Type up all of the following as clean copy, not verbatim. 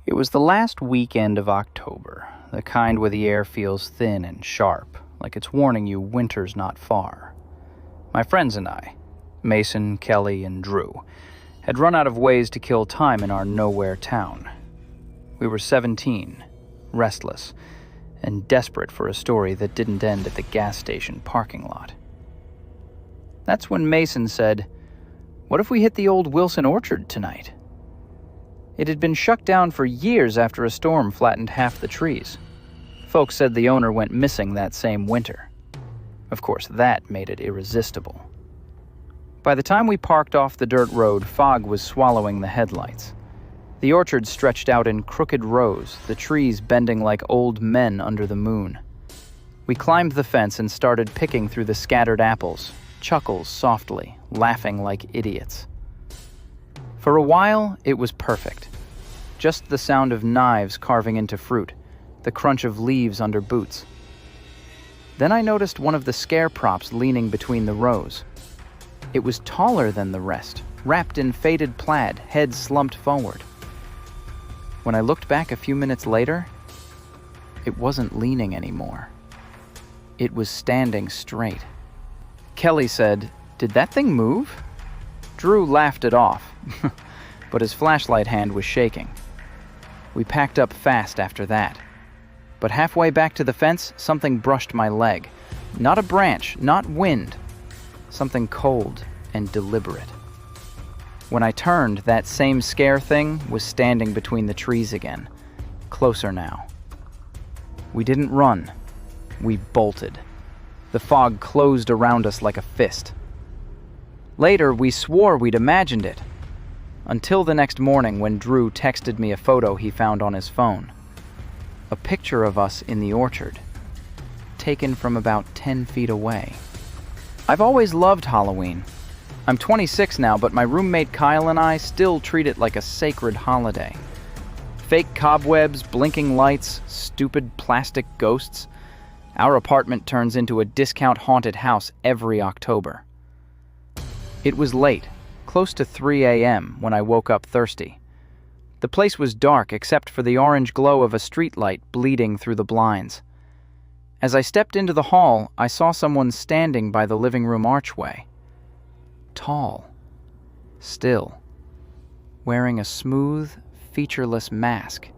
It was the last weekend of October, the kind where the air feels thin and sharp, like it's warning you winter's not far. My friends and I, Mason, Kelly, and Drew, had run out of ways to kill time in our nowhere town. We were 17, restless, and desperate for a story that didn't end at the gas station parking lot. That's when Mason said, "What if we hit the old Wilson Orchard tonight?" It had been shut down for years after a storm flattened half the trees. Folks said the owner went missing that same winter. Of course, that made it irresistible. By the time we parked off the dirt road, fog was swallowing the headlights. The orchard stretched out in crooked rows, the trees bending like old men under the moon. We climbed the fence and started picking through the scattered apples, chuckles softly, laughing like idiots. For a while, it was perfect. Just the sound of knives carving into fruit, the crunch of leaves under boots. Then I noticed one of the scare props leaning between the rows. It was taller than the rest, wrapped in faded plaid, head slumped forward. When I looked back a few minutes later, it wasn't leaning anymore. It was standing straight. Kelly said, "Did that thing move?" Drew laughed it off, but his flashlight hand was shaking. We packed up fast after that. But halfway back to the fence, something brushed my leg. Not a branch, not wind. Something cold and deliberate. When I turned, that same scare thing was standing between the trees again, closer now. We didn't run. We bolted. The fog closed around us like a fist. Later, we swore we'd imagined it. Until the next morning when Drew texted me a photo he found on his phone. A picture of us in the orchard, taken from about 10 feet away. I've always loved Halloween. I'm 26 now, but my roommate Kyle and I still treat it like a sacred holiday. Fake cobwebs, blinking lights, stupid plastic ghosts. Our apartment turns into a discount haunted house every October. It was late, close to 3 a.m. when I woke up thirsty. The place was dark except for the orange glow of a streetlight bleeding through the blinds. As I stepped into the hall, I saw someone standing by the living room archway. Tall, still, wearing a smooth, featureless mask.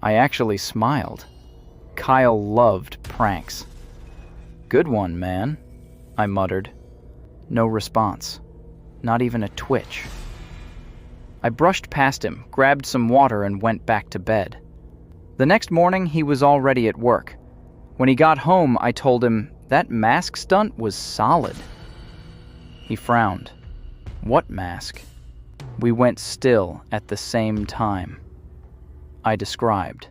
I actually smiled. Kyle loved pranks. "Good one, man," I muttered. No response. Not even a twitch. I brushed past him, grabbed some water, and went back to bed. The next morning, he was already at work. When he got home, I told him that mask stunt was solid. He frowned. "What mask?" We went still at the same time. I described.